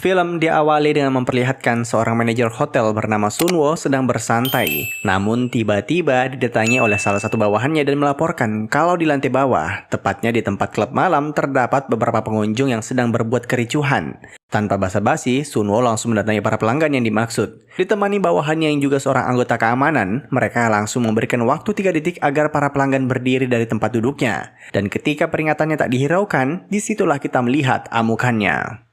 Film diawali dengan memperlihatkan seorang manajer hotel bernama Sunwo sedang bersantai. Namun tiba-tiba didatangi oleh salah satu bawahannya dan melaporkan kalau di lantai bawah, tepatnya di tempat klub malam, terdapat beberapa pengunjung yang sedang berbuat kericuhan. Tanpa basa-basi, Sunwo langsung mendatangi para pelanggan yang dimaksud. Ditemani bawahannya yang juga seorang anggota keamanan, mereka langsung memberikan waktu 3 detik agar para pelanggan berdiri dari tempat duduknya. Dan ketika peringatannya tak dihiraukan, disitulah kita melihat amukannya.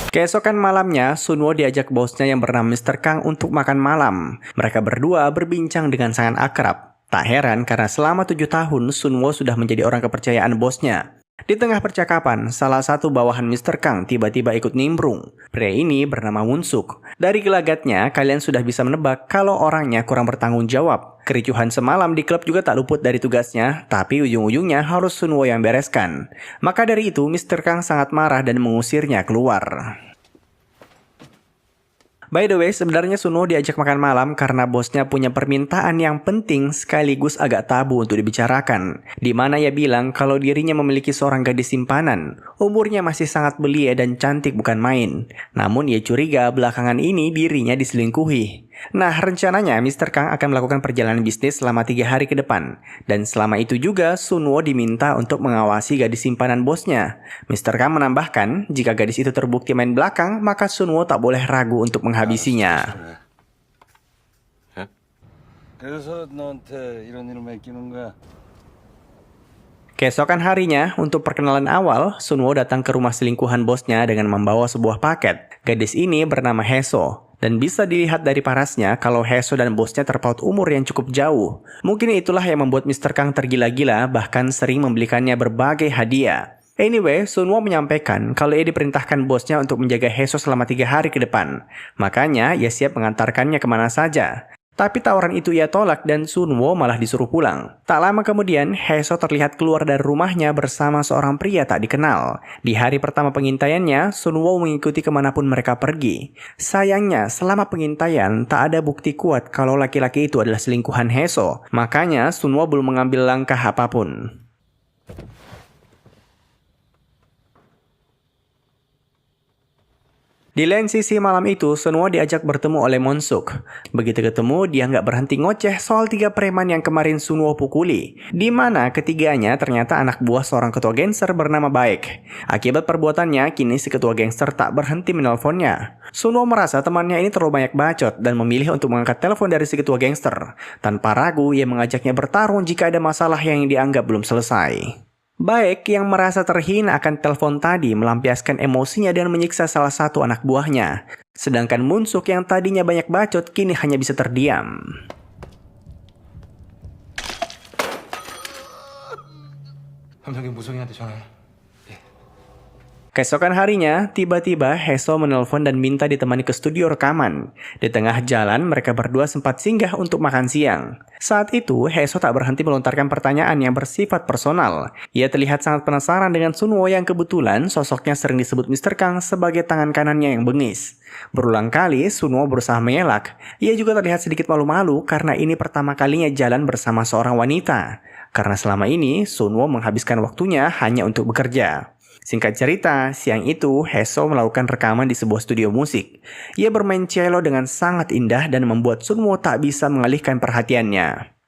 Keesokan malamnya, Sunwo diajak bosnya yang bernama Mr. Kang untuk makan malam. Mereka berdua berbincang dengan sangat akrab. Tak heran karena selama 7 tahun, Sunwo sudah menjadi orang kepercayaan bosnya. Di tengah percakapan, salah satu bawahan Mr. Kang tiba-tiba ikut nimbrung. Pria ini bernama Wunsuk. Dari gelagatnya, kalian sudah bisa menebak kalau orangnya kurang bertanggung jawab. Kericuhan semalam di klub juga tak luput dari tugasnya, tapi ujung-ujungnya harus Sunwo yang bereskan. Maka dari itu, Mr. Kang sangat marah dan mengusirnya keluar. By the way, sebenarnya Sunwo diajak makan malam karena bosnya punya permintaan yang penting sekaligus agak tabu untuk dibicarakan. Di mana ia bilang kalau dirinya memiliki seorang gadis simpanan. Umurnya masih sangat belia dan cantik bukan main. Namun ia curiga belakangan ini dirinya diselingkuhi. Nah, rencananya Mr. Kang akan melakukan perjalanan bisnis selama 3 hari ke depan. Dan selama itu juga Sunwo diminta untuk mengawasi gadis simpanan bosnya. Mr. Kang menambahkan, jika gadis itu terbukti main belakang, maka Sunwo tak boleh ragu untuk menghabisinya. Keesokan harinya, untuk perkenalan awal, Sunwo datang ke rumah selingkuhan bosnya dengan membawa sebuah paket. Gadis ini bernama Heso. Dan bisa dilihat dari parasnya kalau Heso dan bosnya terpaut umur yang cukup jauh. Mungkin itulah yang membuat Mr. Kang tergila-gila, bahkan sering membelikannya berbagai hadiah. Anyway, Sunwo menyampaikan kalau ia diperintahkan bosnya untuk menjaga Heso selama 3 hari ke depan. Makanya ia siap mengantarkannya kemana saja. Tapi tawaran itu ia tolak dan Sunwo malah disuruh pulang. Tak lama kemudian, Heso terlihat keluar dari rumahnya bersama seorang pria tak dikenal. Di hari pertama pengintaiannya, Sunwo mengikuti kemanapun mereka pergi. Sayangnya, selama pengintaian, tak ada bukti kuat kalau laki-laki itu adalah selingkuhan Heso. Makanya, Sunwo belum mengambil langkah apapun. Di lain sisi malam itu, Sunwo diajak bertemu oleh Monsuk. Begitu ketemu, dia nggak berhenti ngoceh soal 3 preman yang kemarin Sunwo pukuli. Di mana ketiganya ternyata anak buah seorang ketua gangster bernama Baek. Akibat perbuatannya, kini si ketua gangster tak berhenti menelponnya. Sunwo merasa temannya ini terlalu banyak bacot dan memilih untuk mengangkat telepon dari si ketua gangster. Tanpa ragu, ia mengajaknya bertarung jika ada masalah yang dianggap belum selesai. Baek yang merasa terhina akan telepon tadi melampiaskan emosinya dan menyiksa salah satu anak buahnya. Sedangkan Munsuk yang tadinya banyak bacot kini hanya bisa terdiam. Keesokan harinya, tiba-tiba Heso menelpon dan minta ditemani ke studio rekaman. Di tengah jalan, mereka berdua sempat singgah untuk makan siang. Saat itu, Heso tak berhenti melontarkan pertanyaan yang bersifat personal. Ia terlihat sangat penasaran dengan Sunwo yang kebetulan sosoknya sering disebut Mr. Kang sebagai tangan kanannya yang bengis. Berulang kali, Sunwo berusaha mengelak. Ia juga terlihat sedikit malu-malu karena ini pertama kalinya jalan bersama seorang wanita. Karena selama ini, Sunwo menghabiskan waktunya hanya untuk bekerja. Singkat cerita, siang itu Heso melakukan rekaman di sebuah studio musik. Ia bermain cello dengan sangat indah dan membuat Sunwo tak bisa mengalihkan perhatiannya.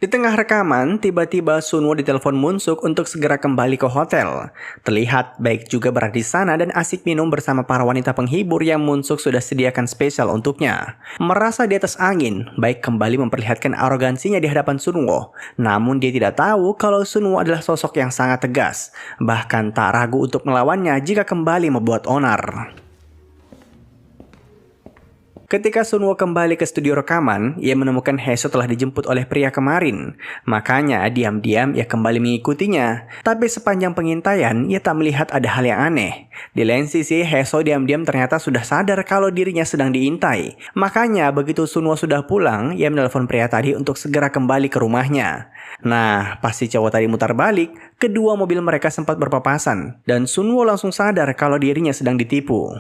Di tengah rekaman, tiba-tiba Sunwo ditelepon Munsuk untuk segera kembali ke hotel. Terlihat Baek juga berada di sana dan asik minum bersama para wanita penghibur yang Munsuk sudah sediakan spesial untuknya. Merasa di atas angin, Baek kembali memperlihatkan arogansinya di hadapan Sunwo. Namun dia tidak tahu kalau Sunwo adalah sosok yang sangat tegas. Bahkan tak ragu untuk melawannya jika kembali membuat onar. Ketika Sunwo kembali ke studio rekaman, ia menemukan Haeseo telah dijemput oleh pria kemarin. Makanya diam-diam ia kembali mengikutinya. Tapi sepanjang pengintaian, ia tak melihat ada hal yang aneh. Di lain sisi, Haeseo diam-diam ternyata sudah sadar kalau dirinya sedang diintai. Makanya begitu Sunwo sudah pulang, ia menelpon pria tadi untuk segera kembali ke rumahnya. Nah, pasti cowok tadi mutar balik, kedua mobil mereka sempat berpapasan. Dan Sunwo langsung sadar kalau dirinya sedang ditipu.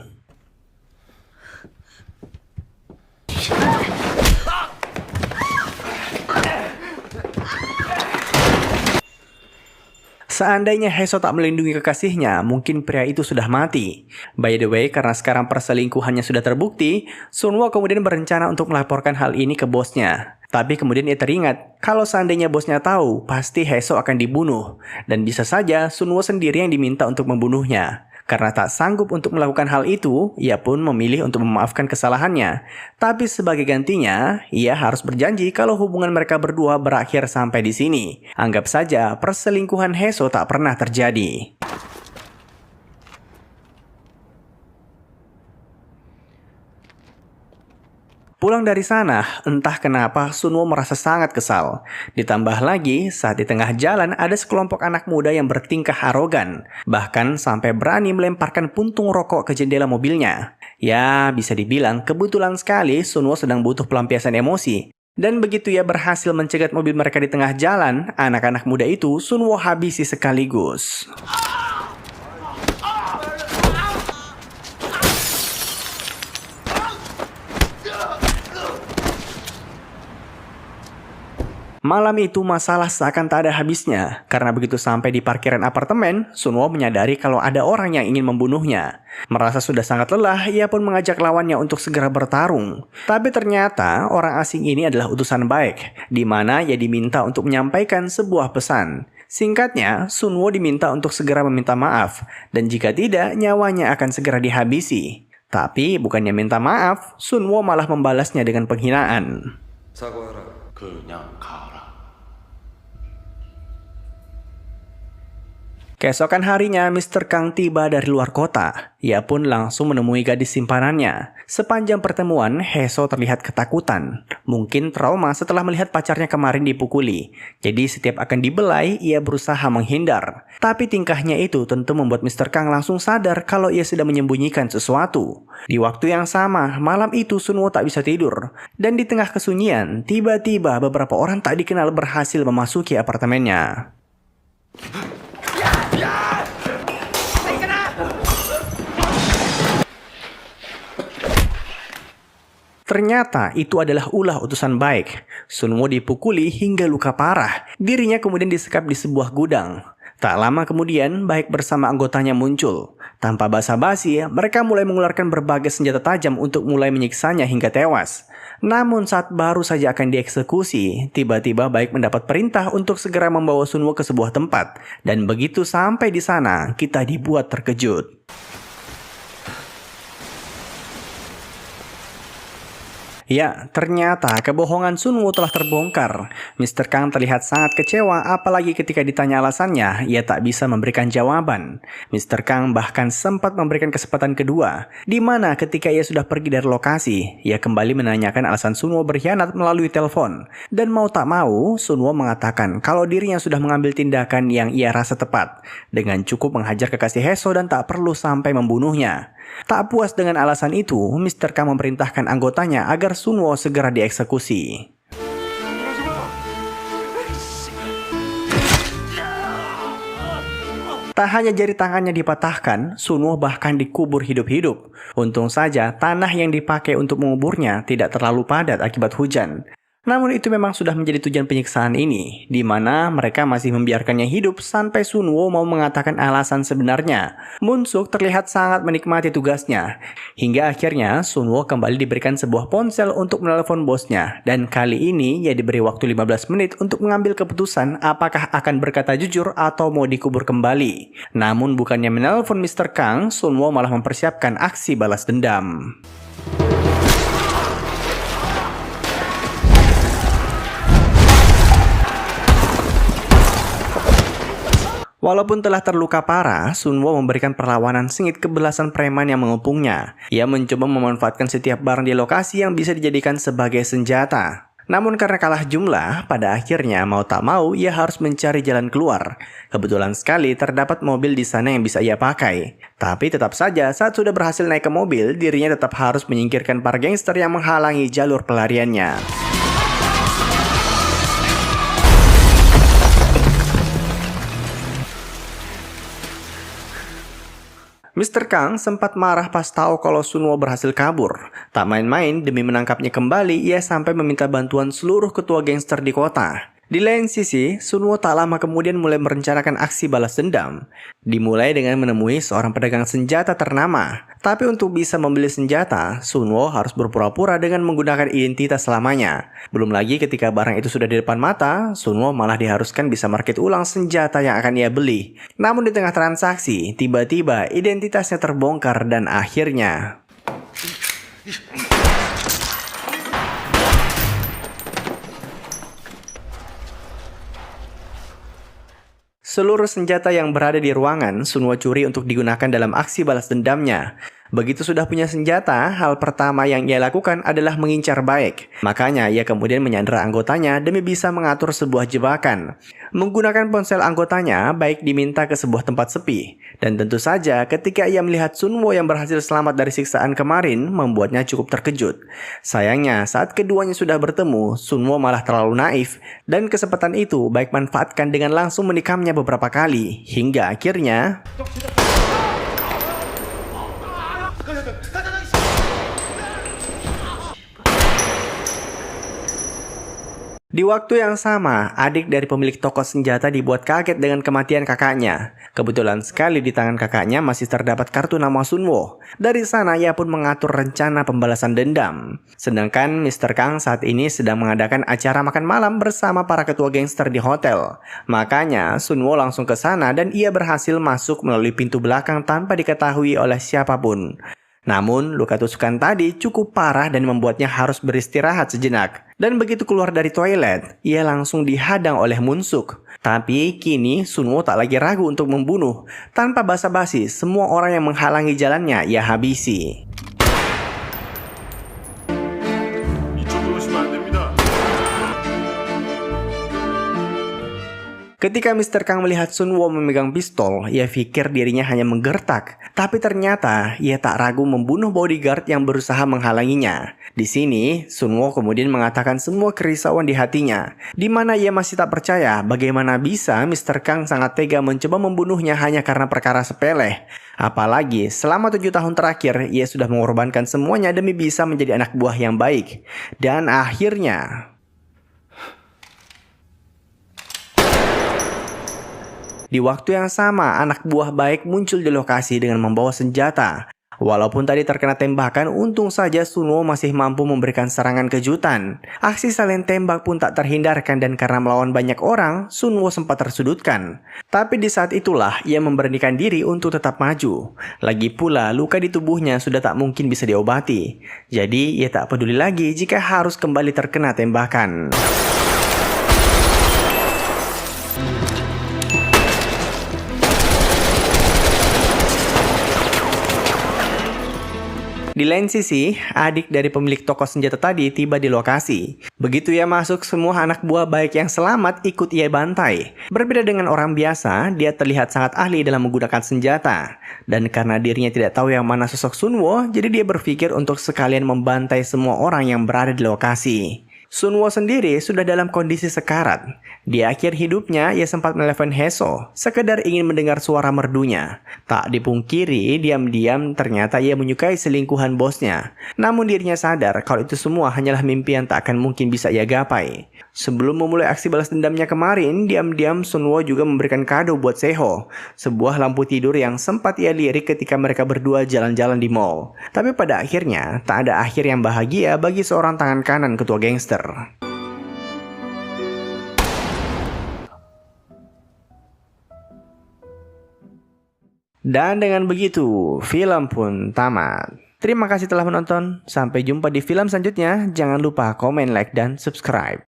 Seandainya Haeseo tak melindungi kekasihnya, mungkin pria itu sudah mati. By the way, karena sekarang perselingkuhannya sudah terbukti, Sunwo kemudian berencana untuk melaporkan hal ini ke bosnya. Tapi kemudian ia teringat, kalau seandainya bosnya tahu, pasti Haeseo akan dibunuh. Dan bisa saja Sunwo sendiri yang diminta untuk membunuhnya. Karena tak sanggup untuk melakukan hal itu, ia pun memilih untuk memaafkan kesalahannya. Tapi sebagai gantinya, ia harus berjanji kalau hubungan mereka berdua berakhir sampai di sini. Anggap saja perselingkuhan Haeseo tak pernah terjadi. Pulang dari sana, entah kenapa Sunwo merasa sangat kesal. Ditambah lagi, saat di tengah jalan ada sekelompok anak muda yang bertingkah arogan. Bahkan sampai berani melemparkan puntung rokok ke jendela mobilnya. Ya, bisa dibilang kebetulan sekali Sunwo sedang butuh pelampiasan emosi. Dan begitu ia berhasil mencegat mobil mereka di tengah jalan, anak-anak muda itu Sunwo habisi sekaligus. Malam itu masalah seakan tak ada habisnya, karena begitu sampai di parkiran apartemen, Sunwo menyadari kalau ada orang yang ingin membunuhnya. Merasa sudah sangat lelah, ia pun mengajak lawannya untuk segera bertarung. Tapi ternyata orang asing ini adalah utusan baik, di mana ia diminta untuk menyampaikan sebuah pesan. Singkatnya, Sunwo diminta untuk segera meminta maaf, dan jika tidak, nyawanya akan segera dihabisi. Tapi bukannya minta maaf, Sunwo malah membalasnya dengan penghinaan. 사과하라. 그냥 가라. Keesokan harinya, Mr. Kang tiba dari luar kota. Ia pun langsung menemui gadis simpanannya. Sepanjang pertemuan, Haeseo terlihat ketakutan. Mungkin trauma setelah melihat pacarnya kemarin dipukuli. Jadi setiap akan dibelai, ia berusaha menghindar. Tapi tingkahnya itu tentu membuat Mr. Kang langsung sadar kalau ia sedang menyembunyikan sesuatu. Di waktu yang sama, malam itu Sunwo tak bisa tidur. Dan di tengah kesunyian, tiba-tiba beberapa orang tak dikenal berhasil memasuki apartemennya. Ternyata itu adalah ulah utusan baik. Sunwo dipukuli hingga luka parah. Dirinya kemudian disekap di sebuah gudang. Tak lama kemudian, Baik bersama anggotanya muncul. Tanpa basa-basi, mereka mulai mengeluarkan berbagai senjata tajam untuk mulai menyiksanya hingga tewas. Namun saat baru saja akan dieksekusi, tiba-tiba Baik mendapat perintah untuk segera membawa Sunwo ke sebuah tempat. Dan begitu sampai di sana, kita dibuat terkejut. Ya, ternyata kebohongan Sunwo telah terbongkar. Mr. Kang terlihat sangat kecewa, apalagi ketika ditanya alasannya, ia tak bisa memberikan jawaban. Mr. Kang bahkan sempat memberikan kesempatan kedua, di mana ketika ia sudah pergi dari lokasi, ia kembali menanyakan alasan Sunwo berkhianat melalui telepon. Dan mau tak mau, Sunwo mengatakan kalau dirinya sudah mengambil tindakan yang ia rasa tepat, dengan cukup menghajar kekasih Haeseo dan tak perlu sampai membunuhnya. Tak puas dengan alasan itu, Mr. Kang memerintahkan anggotanya agar Sunwo segera dieksekusi. Tak hanya jari tangannya dipatahkan, Sunwo bahkan dikubur hidup-hidup. Untung saja tanah yang dipakai untuk menguburnya tidak terlalu padat akibat hujan. Namun itu memang sudah menjadi tujuan penyiksaan ini, di mana mereka masih membiarkannya hidup sampai Sunwo mau mengatakan alasan sebenarnya. Munsuk terlihat sangat menikmati tugasnya, hingga akhirnya Sunwo kembali diberikan sebuah ponsel untuk menelpon bosnya, dan kali ini ia diberi waktu 15 menit untuk mengambil keputusan apakah akan berkata jujur atau mau dikubur kembali. Namun bukannya menelpon Mr. Kang, Sunwo malah mempersiapkan aksi balas dendam. Walaupun telah terluka parah, Sunwo memberikan perlawanan sengit ke belasan preman yang mengepungnya. Ia mencoba memanfaatkan setiap barang di lokasi yang bisa dijadikan sebagai senjata. Namun karena kalah jumlah, pada akhirnya mau tak mau ia harus mencari jalan keluar. Kebetulan sekali terdapat mobil di sana yang bisa ia pakai. Tapi tetap saja saat sudah berhasil naik ke mobil, dirinya tetap harus menyingkirkan para gangster yang menghalangi jalur pelariannya. Mr. Kang sempat marah pas tahu kalau Sunwo berhasil kabur. Tak main-main, demi menangkapnya kembali, ia sampai meminta bantuan seluruh ketua gangster di kota. Di lain sisi, Sunwo tak lama kemudian mulai merencanakan aksi balas dendam. Dimulai dengan menemui seorang pedagang senjata ternama. Tapi untuk bisa membeli senjata, Sunwo harus berpura-pura dengan menggunakan identitas selamanya. Belum lagi ketika barang itu sudah di depan mata, Sunwo malah diharuskan bisa market ulang senjata yang akan ia beli. Namun di tengah transaksi, tiba-tiba identitasnya terbongkar dan akhirnya... Seluruh senjata yang berada di ruangan, Sunwo curi untuk digunakan dalam aksi balas dendamnya. Begitu sudah punya senjata, hal pertama yang ia lakukan adalah mengincar Baek. Makanya ia kemudian menyandera anggotanya demi bisa mengatur sebuah jebakan. Menggunakan ponsel anggotanya, Baek diminta ke sebuah tempat sepi. Dan tentu saja ketika ia melihat Sunwo yang berhasil selamat dari siksaan kemarin, membuatnya cukup terkejut. Sayangnya saat keduanya sudah bertemu, Sunwo malah terlalu naif. Dan kesempatan itu Baek manfaatkan dengan langsung menikamnya beberapa kali. Hingga akhirnya... Di waktu yang sama, adik dari pemilik toko senjata dibuat kaget dengan kematian kakaknya. Kebetulan sekali di tangan kakaknya masih terdapat kartu nama Sunwo. Dari sana ia pun mengatur rencana pembalasan dendam. Sedangkan Mr. Kang saat ini sedang mengadakan acara makan malam bersama para ketua gangster di hotel. Makanya Sunwo langsung ke sana dan ia berhasil masuk melalui pintu belakang tanpa diketahui oleh siapapun. Namun, luka tusukan tadi cukup parah dan membuatnya harus beristirahat sejenak. Dan begitu keluar dari toilet, ia langsung dihadang oleh Munsuk. Tapi kini Sunwo tak lagi ragu untuk membunuh. Tanpa basa-basi, semua orang yang menghalangi jalannya ia habisi. Ketika Mr. Kang melihat Sunwo memegang pistol, ia pikir dirinya hanya menggertak. Tapi ternyata ia tak ragu membunuh bodyguard yang berusaha menghalanginya. Di sini, Sunwo kemudian mengatakan semua kerisauan di hatinya, di mana ia masih tak percaya bagaimana bisa Mr. Kang sangat tega mencoba membunuhnya hanya karena perkara sepele. Apalagi selama 7 tahun terakhir ia sudah mengorbankan semuanya demi bisa menjadi anak buah yang baik. Dan akhirnya... Di waktu yang sama, anak buah Baek muncul di lokasi dengan membawa senjata. Walaupun tadi terkena tembakan, untung saja Sunwo masih mampu memberikan serangan kejutan. Aksi saling tembak pun tak terhindarkan dan karena melawan banyak orang, Sunwo sempat tersudutkan. Tapi di saat itulah ia memberanikan diri untuk tetap maju. Lagi pula, luka di tubuhnya sudah tak mungkin bisa diobati. Jadi ia tak peduli lagi jika harus kembali terkena tembakan. Di lain sisi, adik dari pemilik toko senjata tadi tiba di lokasi. Begitu ia masuk, semua anak buah Baek yang selamat ikut ia bantai. Berbeda dengan orang biasa, dia terlihat sangat ahli dalam menggunakan senjata. Dan karena dirinya tidak tahu yang mana sosok Sunwo, jadi dia berpikir untuk sekalian membantai semua orang yang berada di lokasi. Sunwo sendiri sudah dalam kondisi sekarat. Di akhir hidupnya, ia sempat menelepon Heso, sekedar ingin mendengar suara merdunya. Tak dipungkiri, diam-diam ternyata ia menyukai selingkuhan bosnya. Namun dirinya sadar kalau itu semua hanyalah mimpi yang tak akan mungkin bisa ia gapai. Sebelum memulai aksi balas dendamnya kemarin, diam-diam Sunwo juga memberikan kado buat Seho, sebuah lampu tidur yang sempat ia lirik ketika mereka berdua jalan-jalan di mall. Tapi pada akhirnya, tak ada akhir yang bahagia bagi seorang tangan kanan ketua gangster. Dan dengan begitu, film pun tamat. Terima kasih telah menonton. Sampai jumpa di film selanjutnya. Jangan lupa komen, like, dan subscribe.